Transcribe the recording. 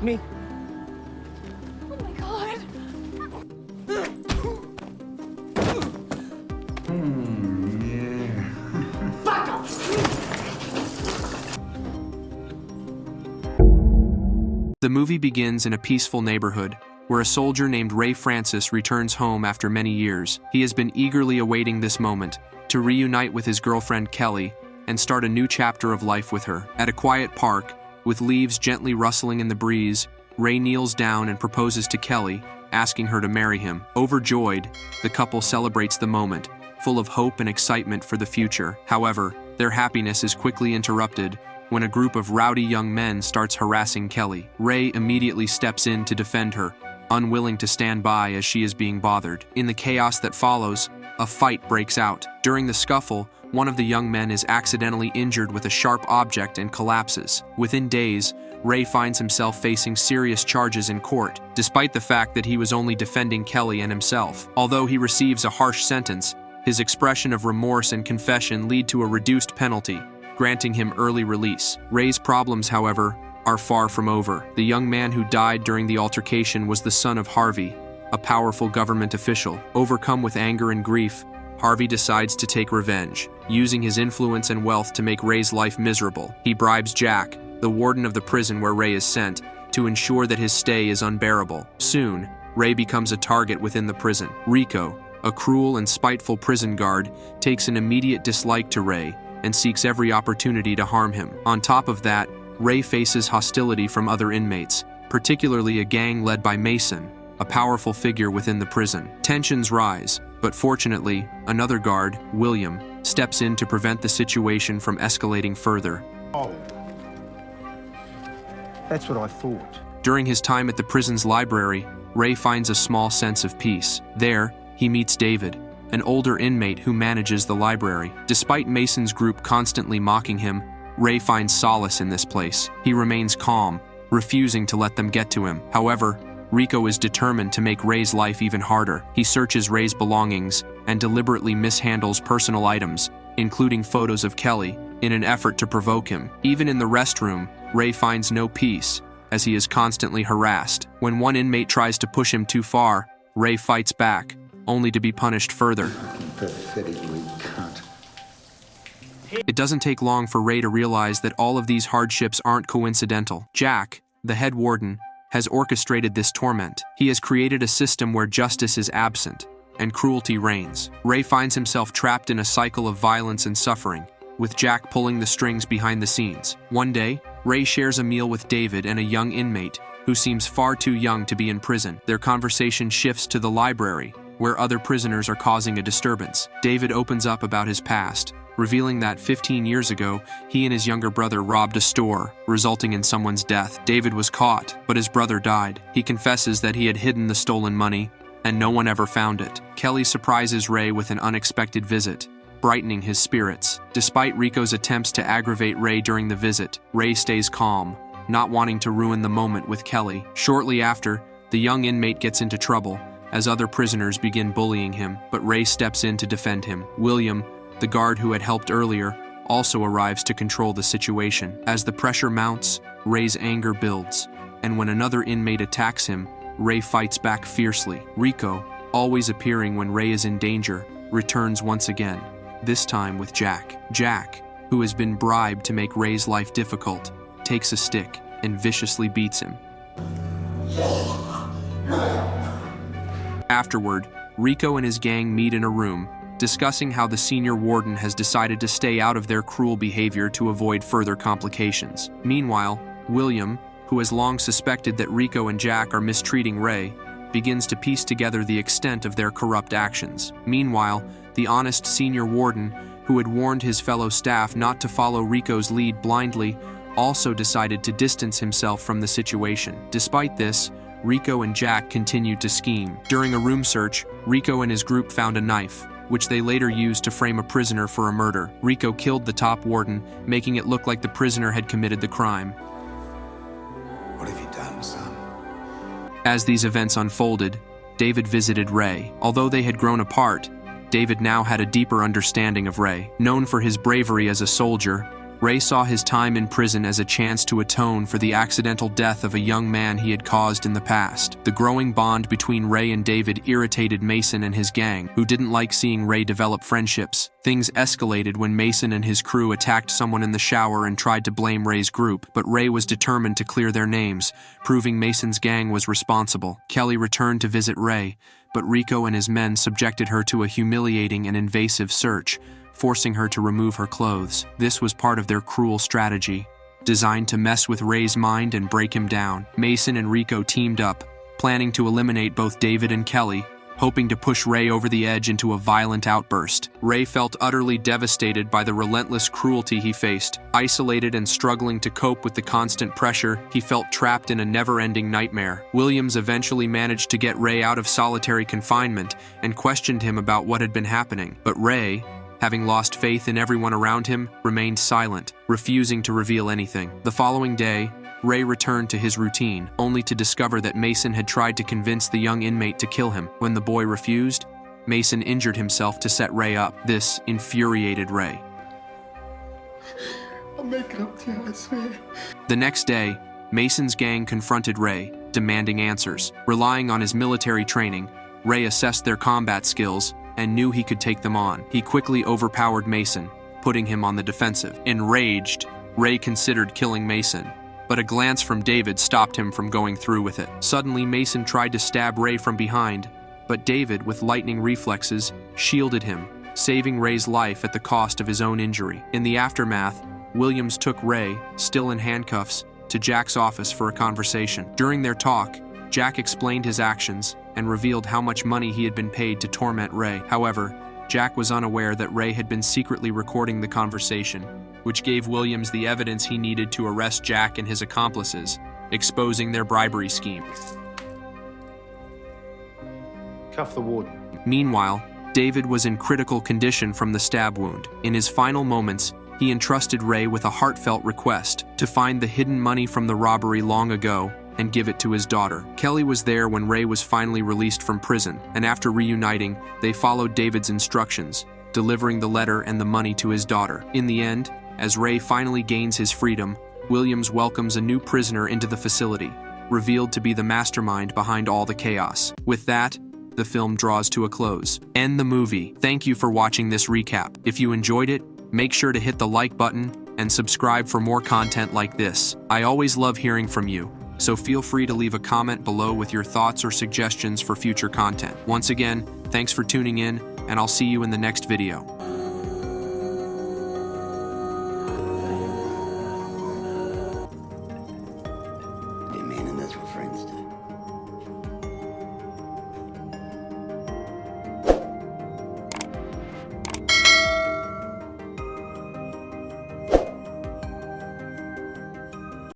Excuse me? Oh my god. The movie begins in a peaceful neighborhood, where a soldier named Ray Francis returns home after many years. He has been eagerly awaiting this moment to reunite with his girlfriend Kelly and start a new chapter of life with her. At a quiet park, with leaves gently rustling in the breeze, Ray kneels down and proposes to Kelly, asking her to marry him. Overjoyed, the couple celebrates the moment, full of hope and excitement for the future. However, their happiness is quickly interrupted when a group of rowdy young men starts harassing Kelly. Ray immediately steps in to defend her, unwilling to stand by as she is being bothered. In the chaos that follows, a fight breaks out. During the scuffle, one of the young men is accidentally injured with a sharp object and collapses. Within days, Ray finds himself facing serious charges in court, despite the fact that he was only defending Kelly and himself. Although he receives a harsh sentence, his expression of remorse and confession lead to a reduced penalty, granting him early release. Ray's problems, however, are far from over. The young man who died during the altercation was the son of Harvey, a powerful government official. Overcome with anger and grief, Harvey decides to take revenge, using his influence and wealth to make Ray's life miserable. He bribes Jack, the warden of the prison where Ray is sent, to ensure that his stay is unbearable. Soon, Ray becomes a target within the prison. Rico, a cruel and spiteful prison guard, takes an immediate dislike to Ray and seeks every opportunity to harm him. On top of that, Ray faces hostility from other inmates, particularly a gang led by Mason, a powerful figure within the prison. Tensions rise, but fortunately, another guard, William, steps in to prevent the situation from escalating further. Oh. That's what I thought. During his time at the prison's library, Ray finds a small sense of peace. There, he meets David, an older inmate who manages the library. Despite Mason's group constantly mocking him, Ray finds solace in this place. He remains calm, refusing to let them get to him. However, Rico is determined to make Ray's life even harder. He searches Ray's belongings and deliberately mishandles personal items, including photos of Kelly, in an effort to provoke him. Even in the restroom, Ray finds no peace, as he is constantly harassed. When one inmate tries to push him too far, Ray fights back, only to be punished further. Pathetic weak cunt. It doesn't take long for Ray to realize that all of these hardships aren't coincidental. Jack, the head warden, has orchestrated this torment. He has created a system where justice is absent and cruelty reigns. Ray finds himself trapped in a cycle of violence and suffering, with Jack pulling the strings behind the scenes. One day, Ray shares a meal with David and a young inmate who seems far too young to be in prison. Their conversation shifts to the library, where other prisoners are causing a disturbance. David opens up about his past, revealing that 15 years ago, he and his younger brother robbed a store, resulting in someone's death. David was caught, but his brother died. He confesses that he had hidden the stolen money, and no one ever found it. Kelly surprises Ray with an unexpected visit, brightening his spirits. Despite Rico's attempts to aggravate Ray during the visit, Ray stays calm, not wanting to ruin the moment with Kelly. Shortly after, the young inmate gets into trouble, as other prisoners begin bullying him, but Ray steps in to defend him. William, the guard who had helped earlier, also arrives to control the situation. As the pressure mounts, Ray's anger builds, and when another inmate attacks him, Ray fights back fiercely. Rico, always appearing when Ray is in danger, returns once again, this time with Jack. Jack, who has been bribed to make Ray's life difficult, takes a stick and viciously beats him. Afterward, Rico and his gang meet in a room, discussing how the senior warden has decided to stay out of their cruel behavior to avoid further complications. Meanwhile, William, who has long suspected that Rico and Jack are mistreating Ray, begins to piece together the extent of their corrupt actions. Meanwhile, the honest senior warden, who had warned his fellow staff not to follow Rico's lead blindly, also decided to distance himself from the situation. Despite this, Rico and Jack continued to scheme. During a room search, Rico and his group found a knife, which they later used to frame a prisoner for a murder. Rico killed the top warden, making it look like the prisoner had committed the crime. What have you done, son? As these events unfolded, David visited Ray. Although they had grown apart, David now had a deeper understanding of Ray. Known for his bravery as a soldier, Ray saw his time in prison as a chance to atone for the accidental death of a young man he had caused in the past. The growing bond between Ray and David irritated Mason and his gang, who didn't like seeing Ray develop friendships. Things escalated when Mason and his crew attacked someone in the shower and tried to blame Ray's group, but Ray was determined to clear their names, proving Mason's gang was responsible. Kelly returned to visit Ray, but Rico and his men subjected her to a humiliating and invasive search, forcing her to remove her clothes. This was part of their cruel strategy, designed to mess with Ray's mind and break him down. Mason and Rico teamed up, planning to eliminate both David and Kelly, hoping to push Ray over the edge into a violent outburst. Ray felt utterly devastated by the relentless cruelty he faced. Isolated and struggling to cope with the constant pressure, he felt trapped in a never-ending nightmare. Williams eventually managed to get Ray out of solitary confinement and questioned him about what had been happening. But Ray, having lost faith in everyone around him, remained silent, refusing to reveal anything. The following day, Ray returned to his routine, only to discover that Mason had tried to convince the young inmate to kill him. When the boy refused, Mason injured himself to set Ray up. This infuriated Ray. I'll make it up to you, I swear. The next day, Mason's gang confronted Ray, demanding answers. Relying on his military training, Ray assessed their combat skills and knew he could take them on. He quickly overpowered Mason, putting him on the defensive. Enraged, Ray considered killing Mason, but a glance from David stopped him from going through with it. Suddenly, Mason tried to stab Ray from behind, but David, with lightning reflexes, shielded him, saving Ray's life at the cost of his own injury. In the aftermath, Williams took Ray, still in handcuffs, to Jack's office for a conversation. During their talk, Jack explained his actions and revealed how much money he had been paid to torment Ray. However, Jack was unaware that Ray had been secretly recording the conversation, which gave Williams the evidence he needed to arrest Jack and his accomplices, exposing their bribery scheme. Cuff the warden. Meanwhile, David was in critical condition from the stab wound. In his final moments, he entrusted Ray with a heartfelt request to find the hidden money from the robbery long ago and give it to his daughter. Kelly was there when Ray was finally released from prison, and after reuniting, they followed David's instructions, delivering the letter and the money to his daughter. In the end, as Ray finally gains his freedom, Williams welcomes a new prisoner into the facility, revealed to be the mastermind behind all the chaos. With that, the film draws to a close. End the movie. Thank you for watching this recap. If you enjoyed it, make sure to hit the like button and subscribe for more content like this. I always love hearing from you, so feel free to leave a comment below with your thoughts or suggestions for future content. Once again, thanks for tuning in, and I'll see you in the next video.